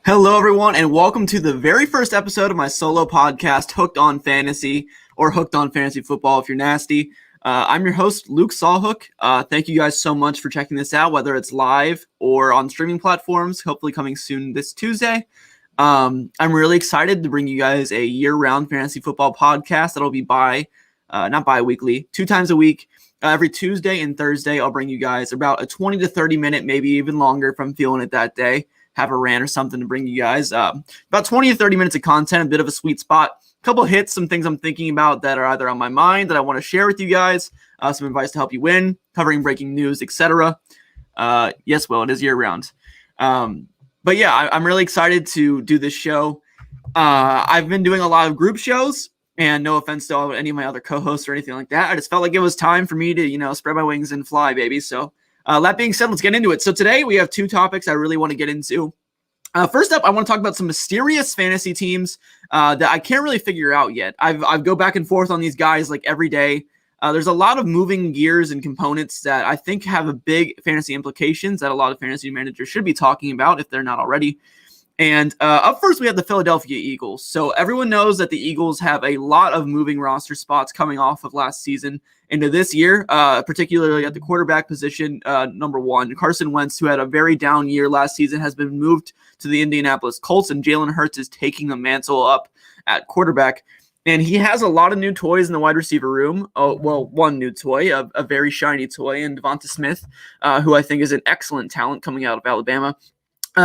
Hello, everyone, and welcome to the very first episode of my solo podcast, Hooked on Fantasy, or Hooked on Fantasy Football if you're nasty. I'm your host, Luke Sawhook. Thank you guys so much for checking this out, whether it's live or on streaming platforms, hopefully coming soon this Tuesday. I'm really excited to bring you guys a year-round fantasy football podcast that'll be not bi-weekly, 2 times a week. Every Tuesday and Thursday, I'll bring you guys about a 20 to 30 minute, maybe even longer if I'm feeling it that day. Have a rant or something to bring you guys. About 20 to 30 minutes of content, a bit of a sweet spot. A couple hits, some things I'm thinking about that are either on my mind that I want to share with you guys, some advice to help you win, covering breaking news, etc. Yes, Will, it is year-round. But yeah, I'm really excited to do this show. I've been doing a lot of group shows, and no offense to any of my other co-hosts or anything like that. I just felt like it was time for me to, spread my wings and fly, baby. So that being said, let's get into it. So today we have 2 topics I really want to get into. First up, I want to talk about some mysterious fantasy teams that I can't really figure out yet. I go back and forth on these guys like every day. There's a lot of moving gears and components that I think have a big fantasy implications that a lot of fantasy managers should be talking about if they're not already. And up first, we have the Philadelphia Eagles. So everyone knows that the Eagles have a lot of moving roster spots coming off of last season into this year, particularly at the quarterback position, number 1. Carson Wentz, who had a very down year last season, has been moved to the Indianapolis Colts, and Jalen Hurts is taking the mantle up at quarterback. And he has a lot of new toys in the wide receiver room. Oh, well, one new toy, a very shiny toy, and Devonta Smith, who I think is an excellent talent coming out of Alabama.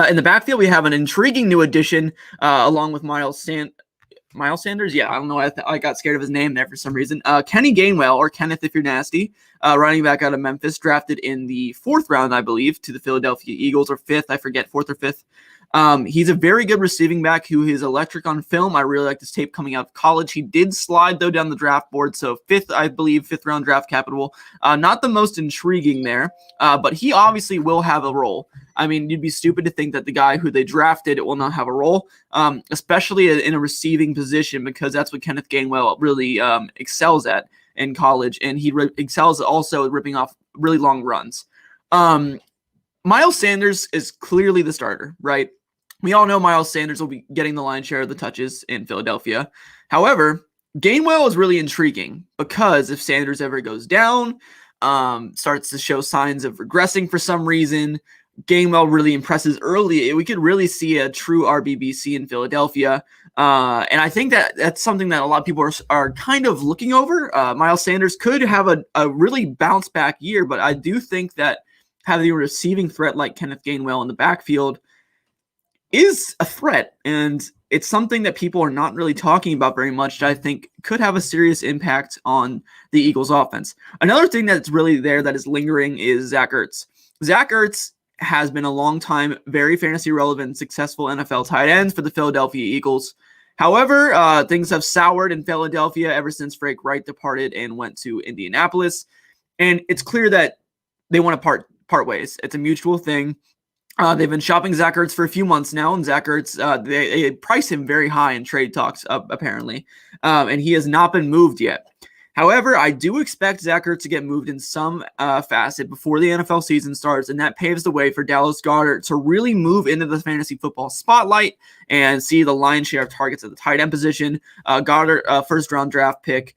In the backfield, we have an intriguing new addition along with Miles Sanders. Yeah, I don't know. I got scared of his name there for some reason. Kenny Gainwell, or Kenneth if you're nasty, running back out of Memphis, drafted in the 4th round, I believe, to the Philadelphia Eagles, or 5th. I forget, 4th or 5th. He's a very good receiving back who is electric on film. I really like this tape coming out of college. He did slide, though, down the draft board. So 5th round draft capital. Not the most intriguing there, but he obviously will have a role. I mean, you'd be stupid to think that the guy who they drafted will not have a role, especially in a receiving position, because that's what Kenneth Gainwell really excels at in college. And he excels also at ripping off really long runs. Miles Sanders is clearly the starter, right? We all know Miles Sanders will be getting the lion's share of the touches in Philadelphia. However, Gainwell is really intriguing because if Sanders ever goes down, starts to show signs of regressing for some reason, Gainwell really impresses early, we could really see a true RBBC in Philadelphia. And I think that that's something that a lot of people are kind of looking over. Miles Sanders could have a really bounce back year, but I do think that having a receiving threat like Kenneth Gainwell in the backfield is a threat, and it's something that people are not really talking about very much that I think could have a serious impact on the Eagles offense. Another thing that's really there that is lingering is Zach Ertz. Zach Ertz has been a long time, very fantasy relevant, successful NFL tight end for the Philadelphia Eagles. However, things have soured in Philadelphia ever since Frank Reich departed and went to Indianapolis. And it's clear that they want to part ways. It's a mutual thing. They've been shopping Zach Ertz for a few months now, and Zach Ertz, they price him very high in trade talks, apparently, and he has not been moved yet. However, I do expect Zach Ertz to get moved in some facet before the NFL season starts, and that paves the way for Dallas Goedert to really move into the fantasy football spotlight and see the lion's share of targets at the tight end position. Goedert, first-round draft pick,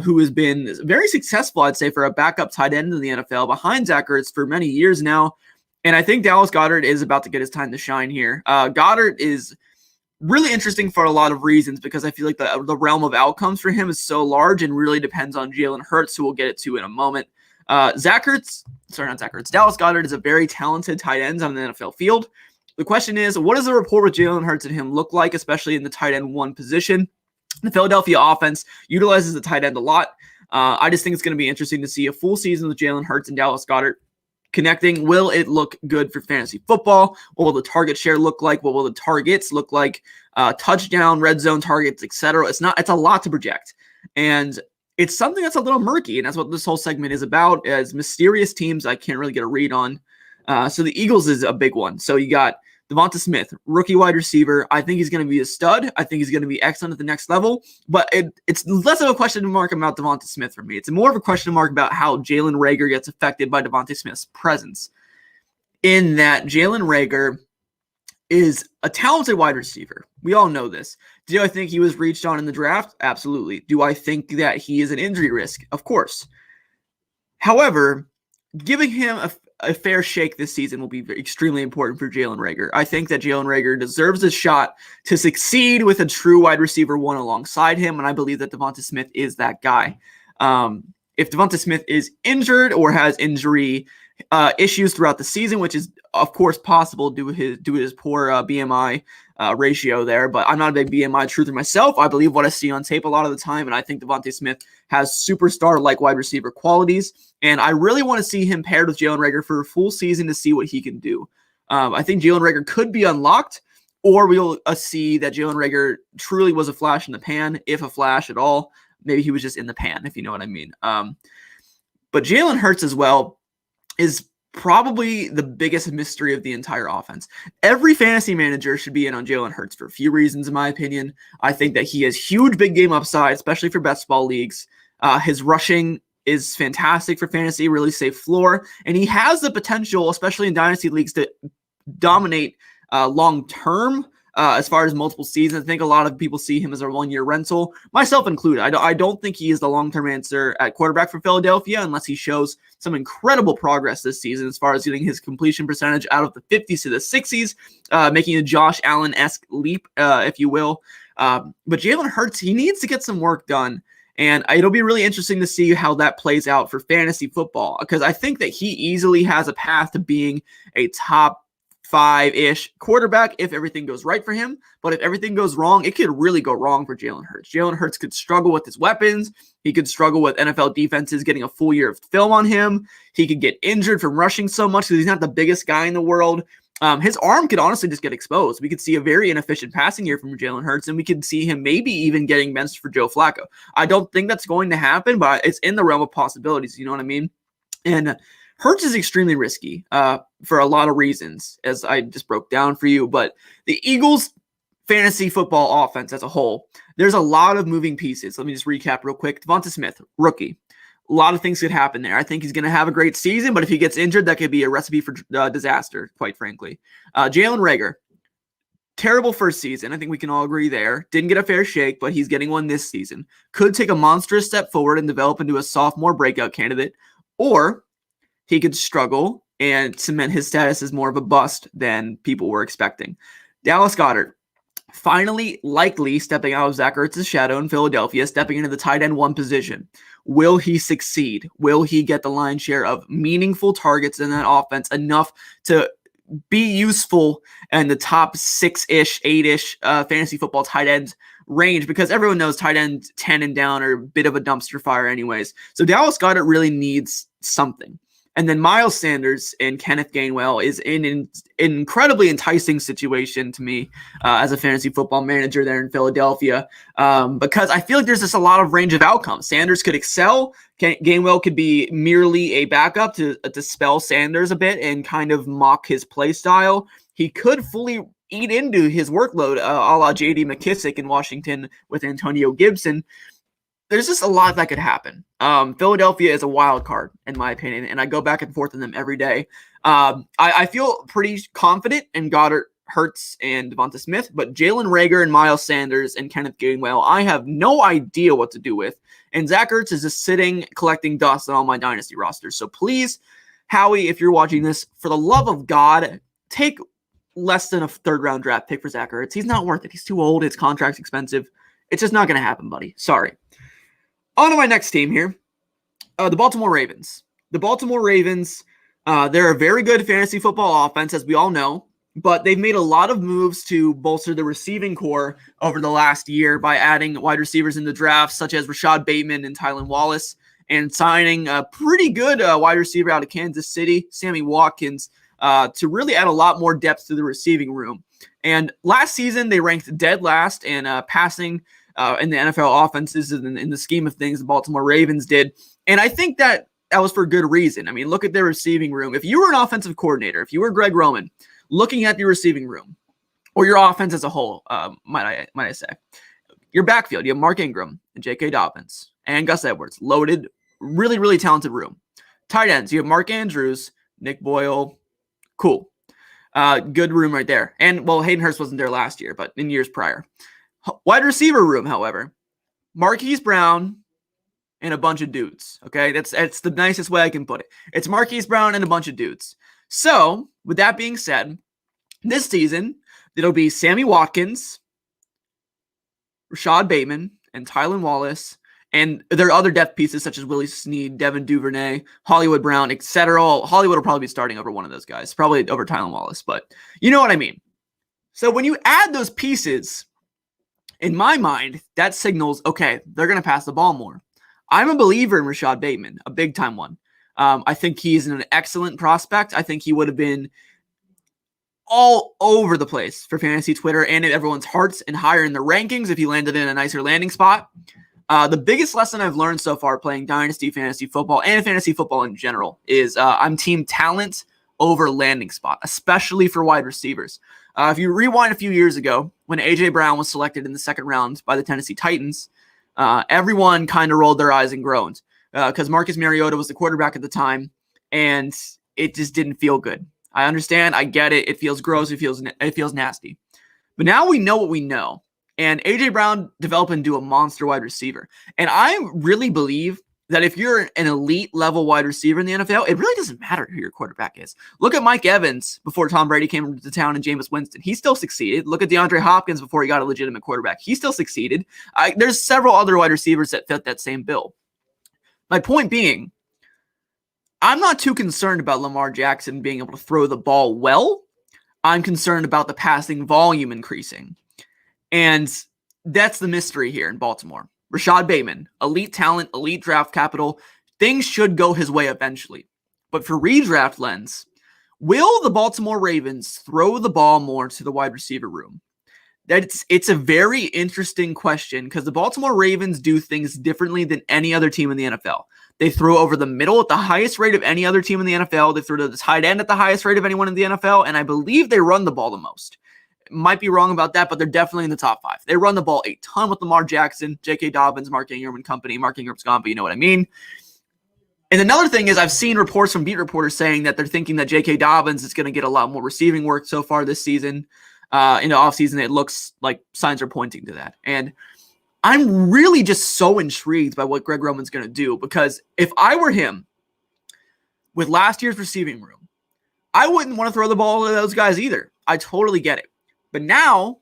who has been very successful, I'd say, for a backup tight end in the NFL behind Zach Ertz for many years now. And I think Dallas Goedert is about to get his time to shine here. Goedert is really interesting for a lot of reasons because I feel like the realm of outcomes for him is so large and really depends on Jalen Hurts, who we'll get to in a moment. Dallas Goedert is a very talented tight end on the NFL field. The question is, what does the rapport with Jalen Hurts and him look like, especially in the tight end 1 position? The Philadelphia offense utilizes the tight end a lot. I just think it's going to be interesting to see a full season with Jalen Hurts and Dallas Goedert connecting. Will it look good for fantasy football? What will the target share look like? What will the targets look like? Touchdown, red zone targets, etc. It's a lot to project. And it's something that's a little murky, and that's what this whole segment is about, as mysterious teams I can't really get a read on. So the Eagles is a big one. So you got Devonta Smith, rookie wide receiver. I think he's going to be a stud. I think he's going to be excellent at the next level. But it's less of a question mark about Devonta Smith for me. It's more of a question mark about how Jalen Reagor gets affected by Devonta Smith's presence. In that Jalen Reagor is a talented wide receiver. We all know this. Do I think he was reached on in the draft? Absolutely. Do I think that he is an injury risk? Of course. However, giving him a fair shake this season will be extremely important for Jalen Reagor. I think that Jalen Reagor deserves a shot to succeed with a true wide receiver one alongside him, and I believe that Devonta Smith is that guy. If Devonta Smith is injured or has injury issues throughout the season, which is of course possible due to his poor BMI ratio there, but I'm not a big BMI truther myself. I believe what I see on tape a lot of the time, and I think Devonta Smith has superstar-like wide receiver qualities, and I really want to see him paired with Jalen Reagor for a full season to see what he can do. I think Jalen Reagor could be unlocked, or we'll see that Jalen Reagor truly was a flash in the pan, if a flash at all. Maybe he was just in the pan, if you know what I mean. But Jalen Hurts as well is probably the biggest mystery of the entire offense. Every fantasy manager should be in on Jalen Hurts for a few reasons, in my opinion. I think that he has huge big game upside, especially for best ball leagues. His rushing is fantastic for fantasy, really safe floor, and he has the potential, especially in dynasty leagues, to dominate long-term. As far as multiple seasons, I think a lot of people see him as a one-year rental, myself included. I don't think he is the long-term answer at quarterback for Philadelphia unless he shows some incredible progress this season as far as getting his completion percentage out of the 50s to the 60s, making a Josh Allen-esque leap, if you will. But Jalen Hurts, he needs to get some work done, and it'll be really interesting to see how that plays out for fantasy football, because I think that he easily has a path to being a top 5-ish quarterback if everything goes right for him. But if everything goes wrong, it could really go wrong for Jalen Hurts. Jalen Hurts could struggle with his weapons. He could struggle with NFL defenses getting a full year of film on him. He could get injured from rushing so much because he's not the biggest guy in the world. His arm could honestly just get exposed. We could see a very inefficient passing year from Jalen Hurts, and we could see him maybe even getting benched for Joe Flacco. I don't think that's going to happen, but it's in the realm of possibilities. You know what I mean? And Hurts is extremely risky for a lot of reasons, as I just broke down for you. But the Eagles' fantasy football offense as a whole, there's a lot of moving pieces. Let me just recap real quick. Devonta Smith, rookie. A lot of things could happen there. I think he's going to have a great season, but if he gets injured, that could be a recipe for disaster, quite frankly. Jalen Reagor, terrible first season. I think we can all agree there. Didn't get a fair shake, but he's getting one this season. Could take a monstrous step forward and develop into a sophomore breakout candidate, or he could struggle and cement his status as more of a bust than people were expecting. Dallas Goedert, finally likely stepping out of Zach Ertz's shadow in Philadelphia, stepping into the tight end one position. Will he succeed? Will he get the lion's share of meaningful targets in that offense enough to be useful in the top 6-ish, 8-ish fantasy football tight end range? Because everyone knows tight end 10 and down are a bit of a dumpster fire anyways. So Dallas Goedert really needs something. And then Miles Sanders and Kenneth Gainwell is in an incredibly enticing situation to me as a fantasy football manager there in Philadelphia, because I feel like there's just a lot of range of outcomes. Sanders could excel. Gainwell could be merely a backup to dispel Sanders a bit and kind of mock his play style. He could fully eat into his workload a la J.D. McKissick in Washington with Antonio Gibson. There's just a lot that could happen. Philadelphia is a wild card, in my opinion, and I go back and forth on them every day. I feel pretty confident in Goedert, Hurts, and Devonta Smith, but Jalen Reagor and Miles Sanders and Kenneth Gainwell, I have no idea what to do with. And Zach Ertz is just sitting, collecting dust on all my dynasty rosters. So please, Howie, if you're watching this, for the love of God, take less than a third-round draft pick for Zach Ertz. He's not worth it. He's too old. His contract's expensive. It's just not going to happen, buddy. Sorry. On to my next team here, the Baltimore Ravens. The Baltimore Ravens, they're a very good fantasy football offense, as we all know, but they've made a lot of moves to bolster the receiving core over the last year by adding wide receivers in the draft, such as Rashad Bateman and Tylan Wallace, and signing a pretty good wide receiver out of Kansas City, Sammy Watkins, to really add a lot more depth to the receiving room. And last season, they ranked dead last in passing in the NFL offenses in the scheme of things the Baltimore Ravens did. And I think that was for good reason. I mean, look at their receiving room. If you were an offensive coordinator, if you were Greg Roman, looking at your receiving room or your offense as a whole, might I say, your backfield, you have Mark Ingram and J.K. Dobbins and Gus Edwards, loaded, really, really talented room. Tight ends, you have Mark Andrews, Nick Boyle, cool. Good room right there. And, well, Hayden Hurst wasn't there last year, but in years prior. Wide receiver room, however, Marquise Brown and a bunch of dudes. Okay, that's the nicest way I can put it. It's Marquise Brown and a bunch of dudes. So, with that being said, this season, it'll be Sammy Watkins, Rashad Bateman, and Tylan Wallace. And there are other depth pieces such as Willie Snead, Devin Duvernay, Hollywood Brown, etc. Hollywood will probably be starting over one of those guys, probably over Tylan Wallace, but you know what I mean. So when you add those pieces, in my mind, that signals, okay, they're going to pass the ball more. I'm a believer in Rashad Bateman, a big-time one. I think he's an excellent prospect. I think he would have been all over the place for fantasy Twitter and in everyone's hearts and higher in the rankings if he landed in a nicer landing spot. The biggest lesson I've learned so far playing Dynasty Fantasy Football and Fantasy Football in general is I'm team talent over landing spot, especially for wide receivers. If you rewind a few years ago when A.J. Brown was selected in the second round by the Tennessee Titans, everyone kind of rolled their eyes and groaned because Marcus Mariota was the quarterback at the time, and it just didn't feel good. I understand. I get it. It feels gross. It feels nasty. But now we know what we know. And A.J. Brown developed into a monster wide receiver. And I really believe that if you're an elite level wide receiver in the NFL, it really doesn't matter who your quarterback is. Look at Mike Evans before Tom Brady came to town and Jameis Winston. He still succeeded. Look at DeAndre Hopkins before he got a legitimate quarterback. He still succeeded. There's several other wide receivers that fit that same bill. My point being, I'm not too concerned about Lamar Jackson being able to throw the ball well. I'm concerned about the passing volume increasing. And that's the mystery here in Baltimore. Rashad Bateman, elite talent, elite draft capital. Things should go his way eventually. But for redraft lens, will the Baltimore Ravens throw the ball more to the wide receiver room? It's a very interesting question because the Baltimore Ravens do things differently than any other team in the NFL. They throw over the middle at the highest rate of any other team in the NFL. They throw to the tight end at the highest rate of anyone in the NFL. And I believe they run the ball the most. Might be wrong about that, but they're definitely in the top 5. They run the ball a ton with Lamar Jackson, J.K. Dobbins, Mark Ingram and company. Mark Ingram's gone, but you know what I mean. And another thing is I've seen reports from beat reporters saying that they're thinking that J.K. Dobbins is going to get a lot more receiving work so far this season. In the offseason, it looks like signs are pointing to that. And I'm really just so intrigued by what Greg Roman's going to do because if I were him with last year's receiving room, I wouldn't want to throw the ball to those guys either. I totally get it. But now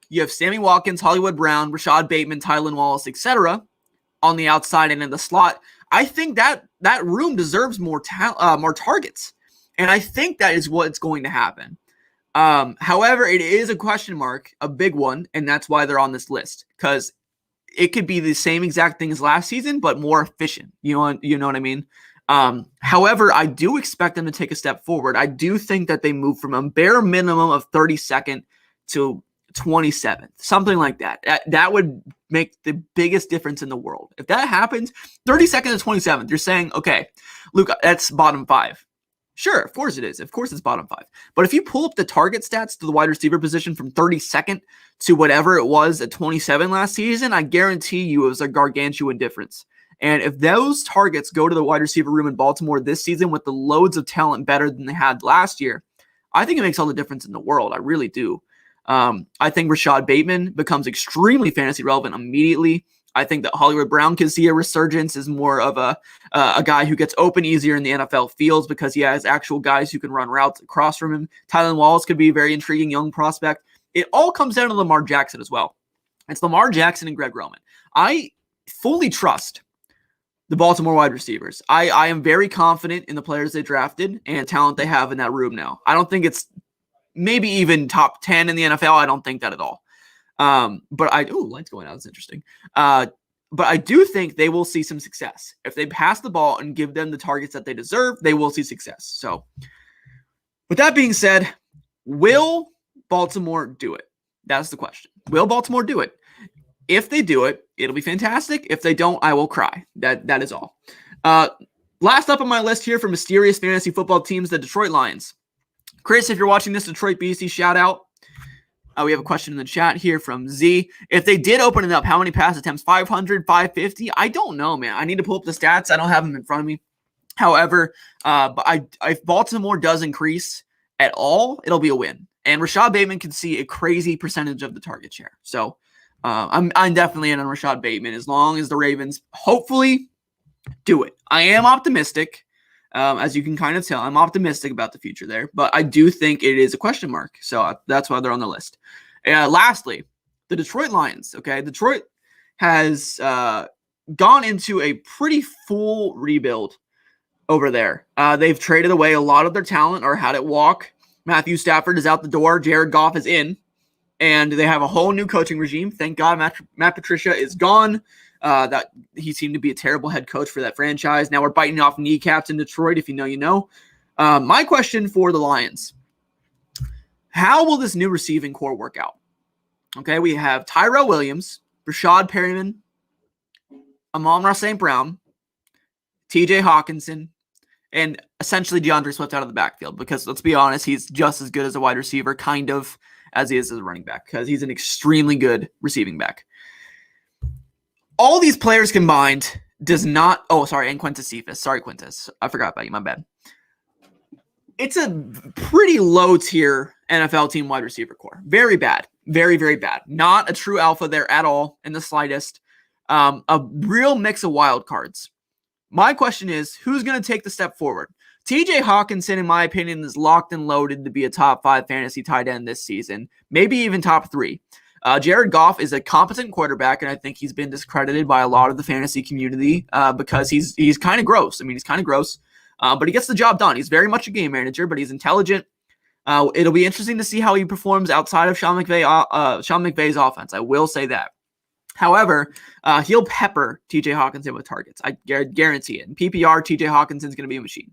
you have Sammy Watkins, Hollywood Brown, Rashad Bateman, Tylan Wallace, etc. on the outside and in the slot. I think that room deserves more targets. And I think that is what's going to happen. However, it is a question mark, a big one, and that's why they're on this list. Because it could be the same exact thing as last season, but more efficient. You know what I mean? However, I do expect them to take a step forward. I do think that they move from a bare minimum of 32nd to 27th, something like that. That would make the biggest difference in the world. If that happens, 32nd to 27th, you're saying, okay, Luke, that's bottom 5. Sure, of course it is. Of course it's bottom 5. But if you pull up the target stats to the wide receiver position from 32nd to whatever it was at 27 last season, I guarantee you it was a gargantuan difference. And if those targets go to the wide receiver room in Baltimore this season with the loads of talent better than they had last year, I think it makes all the difference in the world. I really do. I think Rashad Bateman becomes extremely fantasy relevant immediately. I think that Hollywood Brown can see a resurgence as more of a guy who gets open easier in the NFL fields because he has actual guys who can run routes across from him. Tylan Wallace could be a very intriguing young prospect. It all comes down to Lamar Jackson as well. It's Lamar Jackson and Greg Roman. I fully trust the Baltimore wide receivers. I am very confident in the players they drafted and talent they have in that room now. I don't think it's maybe even top 10 in the NFL. I don't think that at all. Lights going out. That's interesting. But I do think they will see some success. If they pass the ball and give them the targets that they deserve, they will see success. So with that being said, will Baltimore do it? That's the question. Will Baltimore do it? If they do it, it'll be fantastic. If they don't, I will cry. That is all. Last up on my list here for mysterious fantasy football teams, the Detroit Lions. Chris, if you're watching this, Detroit BC, shout out. We have a question in the chat here from Z. If they did open it up, how many pass attempts? 500, 550? I don't know, man. I need to pull up the stats. I don't have them in front of me. However, but if Baltimore does increase at all, it'll be a win. And Rashad Bateman can see a crazy percentage of the target share. So I'm definitely in on Rashad Bateman as long as the Ravens hopefully do it. I am optimistic. As you can kind of tell, I'm optimistic about the future there, but I do think it is a question mark. So that's why they're on the list. Lastly, the Detroit Lions. Okay, Detroit has gone into a pretty full rebuild over there. They've traded away a lot of their talent or had it walk. Matthew Stafford is out the door. Jared Goff is in. And they have a whole new coaching regime. Thank God Matt Patricia is gone. That he seemed to be a terrible head coach for that franchise. Now we're biting off kneecaps in Detroit. If you know, you know. My question for the Lions: how will this new receiving core work out? Okay, we have Tyrell Williams, Rashad Perriman, Amon-Ra St. Brown, TJ Hawkinson, and essentially DeAndre Swift out of the backfield. Because let's be honest, he's just as good as a wide receiver, kind of, as he is as a running back, because he's an extremely good receiving back. All these players combined does not... and Quintez Cephus. Sorry, Quintez. I forgot about you. My bad. It's a pretty low-tier NFL team wide receiver core. Very bad. Very, very bad. Not a true alpha there at all in the slightest. A real mix of wild cards. My question is, who's going to take the step forward? TJ Hawkinson, in my opinion, is locked and loaded to be a top 5 fantasy tight end this season. Maybe even top 3. Jared Goff is a competent quarterback, and I think he's been discredited by a lot of the fantasy community because he's kind of gross. I mean, he's kind of gross, but he gets the job done. He's very much a game manager, but he's intelligent. It'll be interesting to see how he performs outside of Sean McVay's offense. I will say that. However, he'll pepper TJ Hawkinson with targets. I guarantee it. In PPR, TJ Hawkinson's going to be a machine.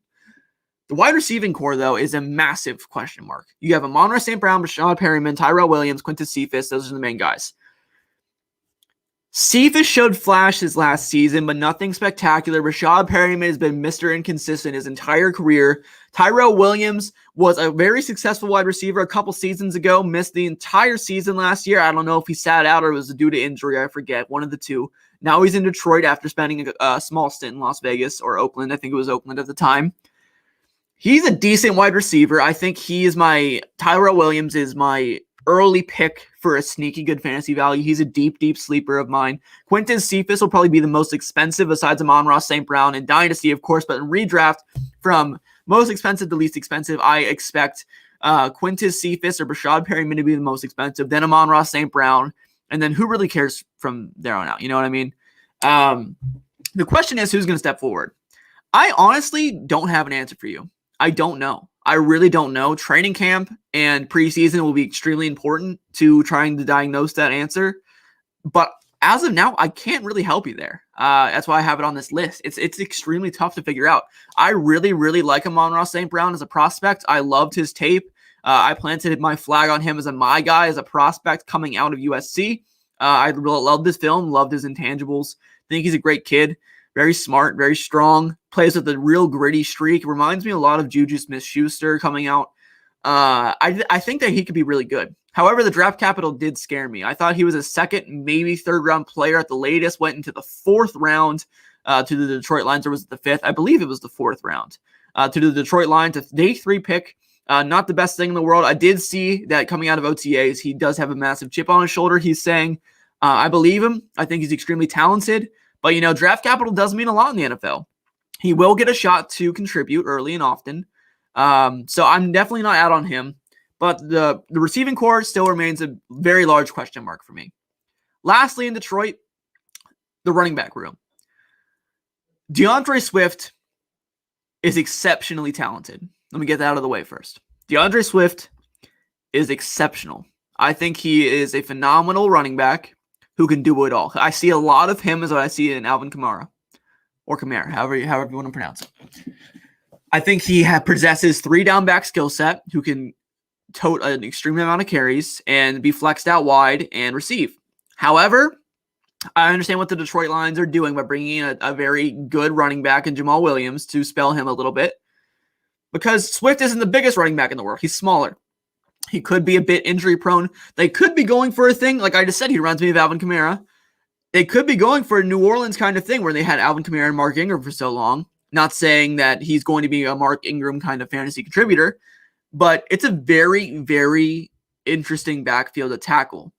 The wide receiving core, though, is a massive question mark. You have Amon-Ra St. Brown, Rashad Perriman, Tyrell Williams, Quintez Cephus. Those are the main guys. Cephus showed flashes last season, but nothing spectacular. Rashad Perriman has been Mr. Inconsistent his entire career. Tyrell Williams was a very successful wide receiver a couple seasons ago, missed the entire season last year. I don't know if he sat out or it was due to injury. I forget. One of the two. Now he's in Detroit after spending a small stint in Las Vegas or Oakland. I think it was Oakland at the time. He's a decent wide receiver. I think Tyrell Williams is my early pick for a sneaky good fantasy value. He's a deep, deep sleeper of mine. Quintez Cephus will probably be the most expensive besides Amon-Ra St. Brown in Dynasty, of course, but in redraft from most expensive to least expensive, I expect Quintez Cephus or Rashad Perriman to be the most expensive, then Amon-Ra St. Brown, and then who really cares from there on out? You know what I mean? The question is, who's going to step forward? I honestly don't have an answer for you. I don't know. I really don't know. Training camp and preseason will be extremely important to trying to diagnose that answer. But as of now, I can't really help you there. That's why I have it on this list. It's extremely tough to figure out. I really, really like Amon-Ra St. Brown as a prospect. I loved his tape. I planted my flag on him as my guy as a prospect coming out of USC. I really loved this film, loved his intangibles. I think he's a great kid. Very smart, very strong, plays with a real gritty streak. Reminds me a lot of Juju Smith-Schuster coming out. I think that he could be really good. However, the draft capital did scare me. I thought he was a second, maybe third round player at the latest, went into the 4th round to the Detroit Lions, or was it the 5th? I believe it was the 4th round to the Detroit Lions, a day 3 pick. Not the best thing in the world. I did see that coming out of OTAs, he does have a massive chip on his shoulder. He's saying, I believe him. I think he's extremely talented. But, draft capital does mean a lot in the NFL. He will get a shot to contribute early and often. So I'm definitely not out on him. But the receiving core still remains a very large question mark for me. Lastly, in Detroit, the running back room. DeAndre Swift is exceptionally talented. Let me get that out of the way first. DeAndre Swift is exceptional. I think he is a phenomenal running back who can do it all. I see a lot of him as what I see in Alvin Kamara. Or Kamara, however you want to pronounce it. I think he possesses 3 down back skill set who can tote an extreme amount of carries and be flexed out wide and receive. However, I understand what the Detroit Lions are doing by bringing in a very good running back in Jamal Williams to spell him a little bit. Because Swift isn't the biggest running back in the world. He's smaller. He could be a bit injury prone. They could be going for a thing. Like I just said, he reminds me of Alvin Kamara. They could be going for a New Orleans kind of thing where they had Alvin Kamara and Mark Ingram for so long. Not saying that he's going to be a Mark Ingram kind of fantasy contributor, but it's a very, very interesting backfield to tackle.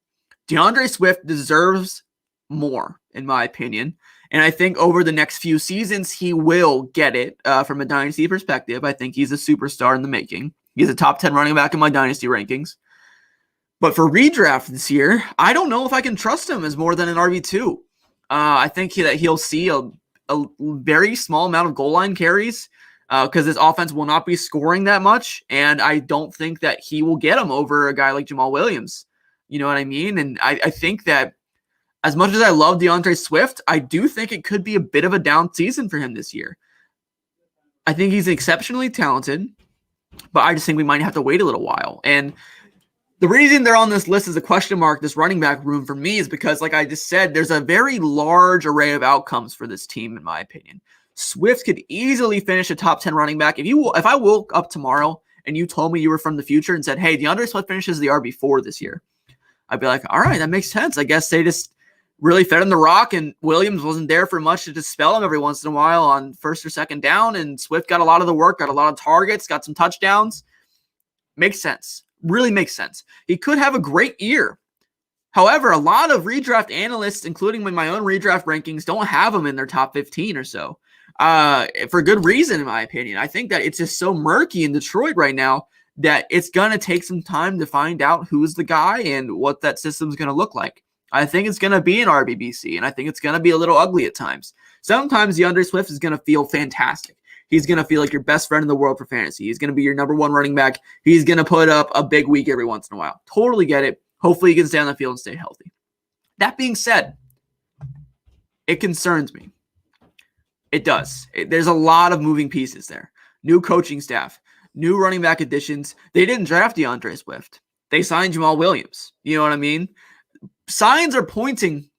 DeAndre Swift deserves more, in my opinion. And I think over the next few seasons, he will get it from a dynasty perspective. I think he's a superstar in the making. He's a top 10 running back in my dynasty rankings. But for redraft this year, I don't know if I can trust him as more than an RB2. I think that he'll see a very small amount of goal line carries because his offense will not be scoring that much. And I don't think that he will get him over a guy like Jamal Williams. You know what I mean? And I think that as much as I love DeAndre Swift, I do think it could be a bit of a down season for him this year. I think he's exceptionally talented, but I just think we might have to wait a little while. And the reason they're on this list as a question mark, this running back room for me, is because, like I just said, there's a very large array of outcomes for this team, in my opinion. Swift could easily finish a top 10 running back. If I woke up tomorrow and you told me you were from the future and said, hey, DeAndre Swift finishes the RB4 this year, I'd be like, all right, that makes sense. I guess they just really fed him the rock, and Williams wasn't there for much to dispel him every once in a while on first or second down, and Swift got a lot of the work, got a lot of targets, got some touchdowns. Makes sense. Really makes sense. He could have a great year. However, a lot of redraft analysts, including my own redraft rankings, don't have him in their top 15 or so. For good reason, in my opinion. I think that it's just so murky in Detroit right now that it's going to take some time to find out who's the guy and what that system's going to look like. I think it's going to be an RBBC, and I think it's going to be a little ugly at times. Sometimes DeAndre Swift is going to feel fantastic. He's going to feel like your best friend in the world for fantasy. He's going to be your number one running back. He's going to put up a big week every once in a while. Totally get it. Hopefully he can stay on the field and stay healthy. That being said, it concerns me. It does. There's a lot of moving pieces there. New coaching staff, new running back additions. They didn't draft DeAndre Swift. They signed Jamal Williams. You know what I mean? Signs are pointing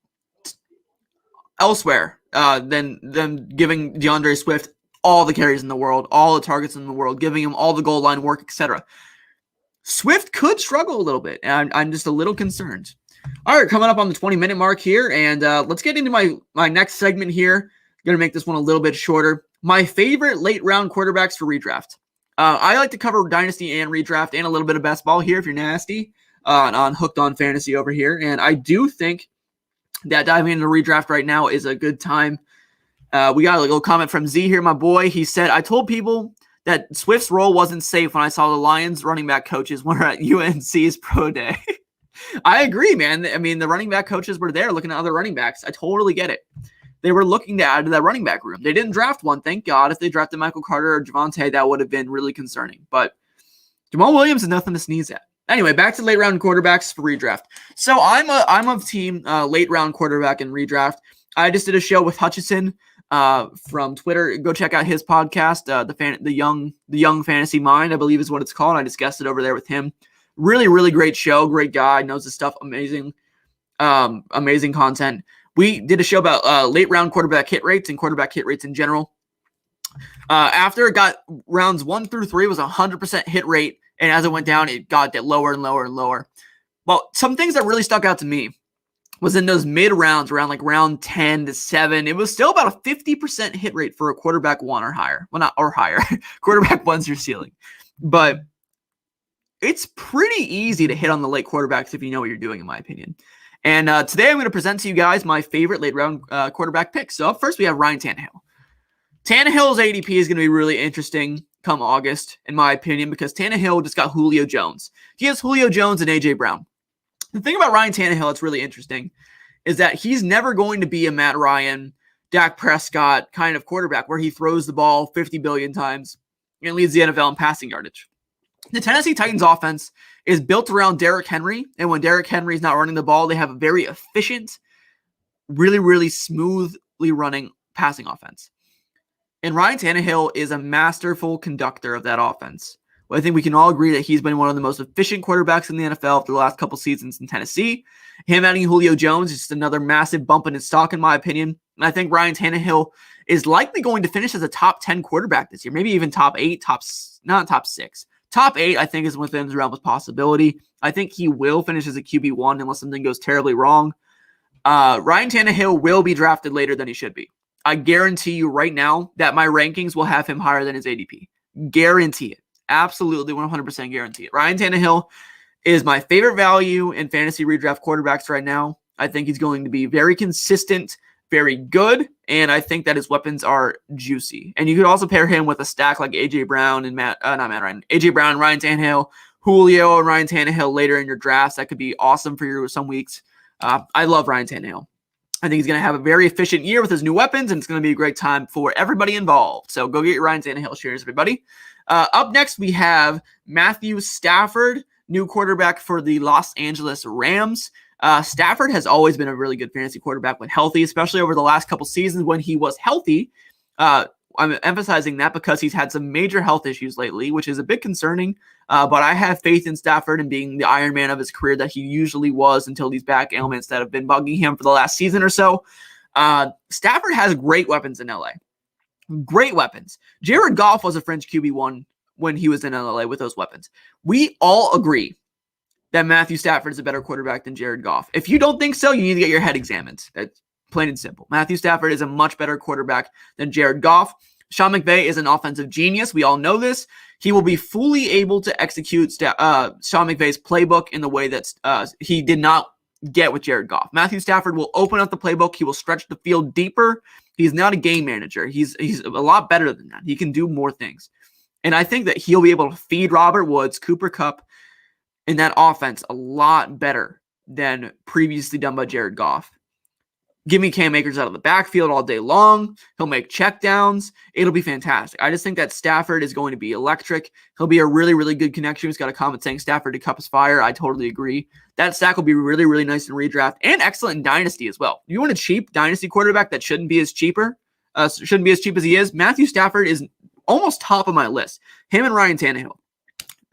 elsewhere than them giving DeAndre Swift all the carries in the world, all the targets in the world, giving him all the goal line work, etc. Swift could struggle a little bit, and I'm just a little concerned. All right, coming up on the 20-minute mark here, and let's get into my next segment here. Going to make this one a little bit shorter. My favorite late-round quarterbacks for redraft. I like to cover dynasty and redraft and a little bit of best ball here if you're nasty. On Hooked on Fantasy over here. And I do think that diving into redraft right now is a good time. We got a little comment from Z here, my boy. He said, I told people that Swift's role wasn't safe when I saw the Lions running back coaches were at UNC's pro day. I agree, man. I mean, the running back coaches were there looking at other running backs. I totally get it. They were looking to add to that running back room. They didn't draft one, thank God. If they drafted Michael Carter or Javonte, that would have been really concerning. But Jamal Williams is nothing to sneeze at. Anyway, back to late round quarterbacks for redraft. So I'm a team late round quarterback in redraft. I just did a show with Hutchison from Twitter. Go check out his podcast, the young Fantasy Mind, I believe is what it's called. I just guested over there with him. Really, really great show. Great guy, knows his stuff. Amazing content. We did a show about late round quarterback hit rates and quarterback hit rates in general. After it got rounds 1 through 3 was 100% hit rate. And as it went down, it got lower and lower and lower. Well, some things that really stuck out to me was in those mid rounds, around like round 10 to 7, it was still about a 50% hit rate for a quarterback 1 or higher. Well, not or higher. Quarterback 1's your ceiling. But it's pretty easy to hit on the late quarterbacks if you know what you're doing, in my opinion. And today I'm going to present to you guys my favorite late round quarterback picks. So up first, we have Ryan Tannehill. Tannehill's ADP is going to be really interesting come August, in my opinion, because Tannehill just got Julio Jones. He has Julio Jones and A.J. Brown. The thing about Ryan Tannehill that's really interesting is that he's never going to be a Matt Ryan, Dak Prescott kind of quarterback where he throws the ball 50 billion times and leads the NFL in passing yardage. The Tennessee Titans offense is built around Derrick Henry, and when Derrick Henry is not running the ball, they have a very efficient, really, really smoothly running passing offense. And Ryan Tannehill is a masterful conductor of that offense. Well, I think we can all agree that he's been one of the most efficient quarterbacks in the NFL for the last couple seasons in Tennessee. Him adding Julio Jones is just another massive bump in his stock, in my opinion. And I think Ryan Tannehill is likely going to finish as a top 10 quarterback this year, maybe even top 8, not top 6. Top 8, I think, is within the realm of possibility. I think he will finish as a QB1 unless something goes terribly wrong. Ryan Tannehill will be drafted later than he should be. I guarantee you right now that my rankings will have him higher than his ADP. Guarantee it. Absolutely 100% guarantee it. Ryan Tannehill is my favorite value in fantasy redraft quarterbacks right now. I think he's going to be very consistent, very good, and I think that his weapons are juicy. And you could also pair him with a stack like AJ Brown and AJ Brown, Ryan Tannehill, Julio, and Ryan Tannehill later in your drafts. That could be awesome for you some weeks. I love Ryan Tannehill. I think he's going to have a very efficient year with his new weapons, and it's going to be a great time for everybody involved. So go get your Ryan Tannehill shares, everybody. Up next, we have Matthew Stafford, new quarterback for the Los Angeles Rams. Stafford has always been a really good fantasy quarterback when healthy, especially over the last couple seasons when he was healthy. I'm emphasizing that because he's had some major health issues lately, which is a bit concerning. But I have faith in Stafford and being the Iron Man of his career that he usually was until these back ailments that have been bugging him for the last season or so. Stafford has great weapons in LA. Great weapons. Jared Goff was a fringe QB1 when he was in LA with those weapons. We all agree that Matthew Stafford is a better quarterback than Jared Goff. If you don't think so, you need to get your head examined. That's plain and simple. Matthew Stafford is a much better quarterback than Jared Goff. Sean McVay is an offensive genius. We all know this. He will be fully able to execute Sean McVay's playbook in the way that he did not get with Jared Goff. Matthew Stafford will open up the playbook. He will stretch the field deeper. He's not a game manager. He's a lot better than that. He can do more things. And I think that he'll be able to feed Robert Woods, Cooper Kupp, in that offense a lot better than previously done by Jared Goff. Give me Cam Akers out of the backfield all day long. He'll make checkdowns. It'll be fantastic. I just think that Stafford is going to be electric. He'll be a really, really good connection. He's got a comment saying Stafford to Kupp is fire. I totally agree. That stack will be really, really nice in redraft and excellent in Dynasty as well. You want a cheap Dynasty quarterback that shouldn't be as cheap as he is? Matthew Stafford is almost top of my list. Him and Ryan Tannehill.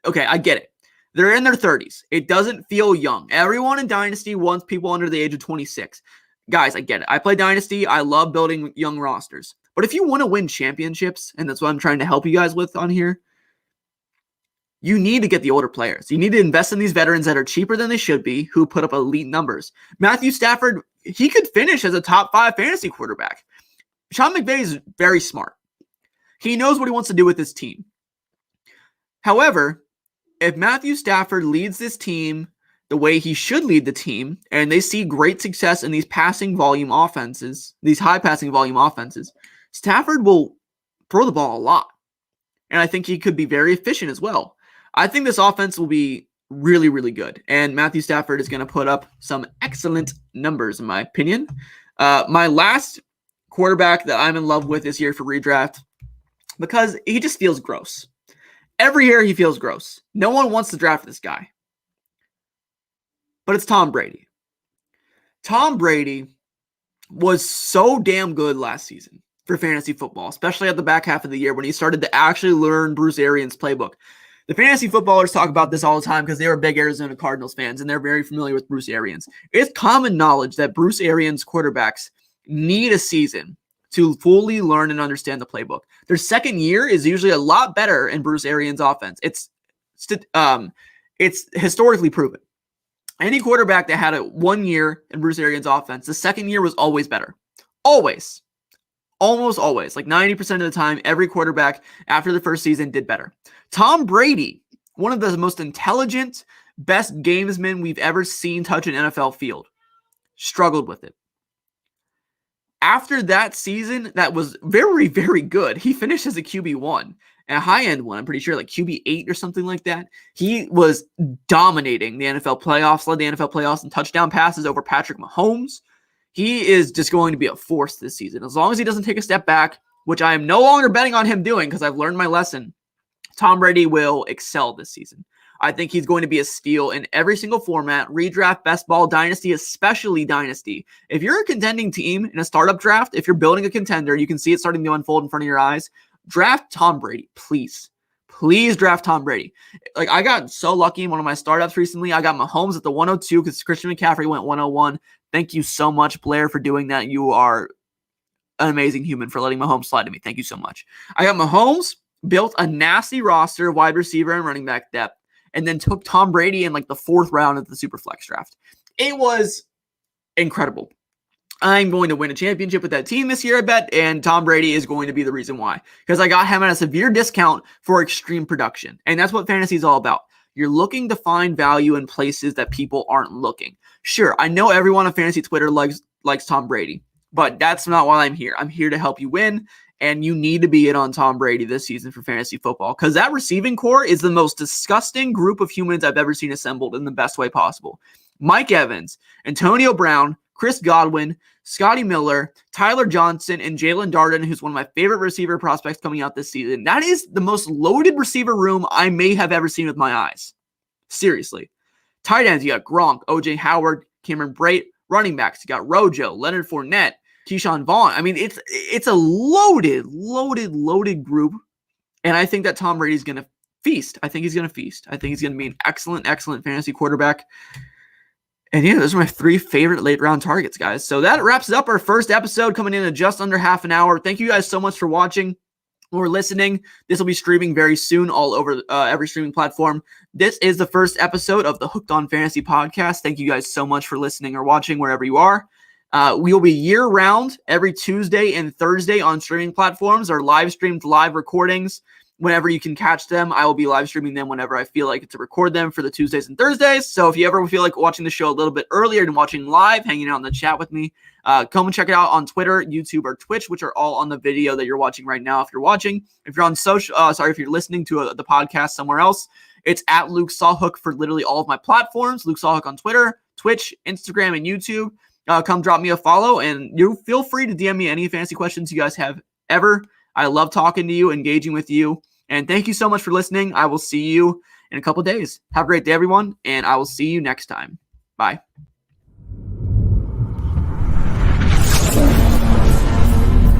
Okay, I get it. They're in their 30s. It doesn't feel young. Everyone in Dynasty wants people under the age of 26. Guys, I get it. I play Dynasty. I love building young rosters. But if you want to win championships, and that's what I'm trying to help you guys with on here, you need to get the older players. You need to invest in these veterans that are cheaper than they should be, who put up elite numbers. Matthew Stafford, he could finish as a top 5 fantasy quarterback. Sean McVay is very smart. He knows what he wants to do with his team. However, if Matthew Stafford leads this team the way he should lead the team, and they see great success in these passing volume offenses, these high passing volume offenses, Stafford will throw the ball a lot. And I think he could be very efficient as well. I think this offense will be really, really good. And Matthew Stafford is going to put up some excellent numbers, in my opinion. My last quarterback that I'm in love with this year for redraft, because he just feels gross. Every year he feels gross. No one wants to draft this guy. But it's Tom Brady. Tom Brady was so damn good last season for fantasy football, especially at the back half of the year when he started to actually learn Bruce Arians' playbook. The fantasy footballers talk about this all the time because they were big Arizona Cardinals fans and they're very familiar with Bruce Arians. It's common knowledge that Bruce Arians quarterbacks need a season to fully learn and understand the playbook. Their second year is usually a lot better in Bruce Arians' offense. It's historically proven. Any quarterback that had 1 year in Bruce Arians' offense, the second year was always better. Always. Almost always. Like 90% of the time, every quarterback after the first season did better. Tom Brady, one of the most intelligent, best gamesmen we've ever seen touch an NFL field, struggled with it. After that season, that was very, very good. He finished as a QB1. A high-end one, I'm pretty sure, like QB8 or something like that. He was dominating the NFL playoffs, led the NFL playoffs in touchdown passes over Patrick Mahomes. He is just going to be a force this season. As long as he doesn't take a step back, which I am no longer betting on him doing because I've learned my lesson, Tom Brady will excel this season. I think he's going to be a steal in every single format, redraft, best ball, dynasty, especially dynasty. If you're a contending team in a startup draft, if you're building a contender, you can see it starting to unfold in front of your eyes. Draft Tom Brady, please. Please draft Tom Brady. Like, I got so lucky in one of my startups recently. I got Mahomes at the 102 because Christian McCaffrey went 101. Thank you so much, Blair, for doing that. You are an amazing human for letting Mahomes slide to me. Thank you so much. I got Mahomes, built a nasty roster, wide receiver and running back depth, and then took Tom Brady in like the 4th round of the Superflex draft. It was incredible. I'm going to win a championship with that team this year, I bet, and Tom Brady is going to be the reason why. Because I got him at a severe discount for extreme production. And that's what fantasy is all about. You're looking to find value in places that people aren't looking. Sure, I know everyone on fantasy Twitter likes Tom Brady, but that's not why I'm here. I'm here to help you win, and you need to be in on Tom Brady this season for fantasy football because that receiving core is the most disgusting group of humans I've ever seen assembled in the best way possible. Mike Evans, Antonio Brown, Chris Godwin, Scotty Miller, Tyler Johnson, and Jalen Darden, who's one of my favorite receiver prospects coming out this season. That is the most loaded receiver room I may have ever seen with my eyes. Seriously. Tight ends, you got Gronk, O.J. Howard, Cameron Brate. Running backs, you got Rojo, Leonard Fournette, Keyshawn Vaughn. I mean, it's a loaded group, and I think that Tom Brady's going to feast. I think he's going to feast. I think he's going to be an excellent fantasy quarterback. And yeah, those are my 3 favorite late-round targets, guys. So that wraps up our first episode coming in at just under half an hour. Thank you guys so much for watching or listening. This will be streaming very soon all over every streaming platform. This is the first episode of the Hooked on Fantasy podcast. Thank you guys so much for listening or watching wherever you are. We will be year-round every Tuesday and Thursday on streaming platforms or live-streamed live recordings. Whenever you can catch them, I will be live streaming them whenever I feel like it to record them for the Tuesdays and Thursdays. So if you ever feel like watching the show a little bit earlier than watching live, hanging out in the chat with me, come and check it out on Twitter, YouTube, or Twitch, which are all on the video that you're watching right now. If you're watching, if you're on social, if you're listening to the podcast somewhere else, it's at Luke Sawhook for literally all of my platforms. Luke Sawhook on Twitter, Twitch, Instagram, and YouTube. Come drop me a follow, and you feel free to DM me any fantasy questions you guys have ever. I love talking to you, engaging with you. And thank you so much for listening. I will see you in a couple days. Have a great day, everyone, and I will see you next time. Bye.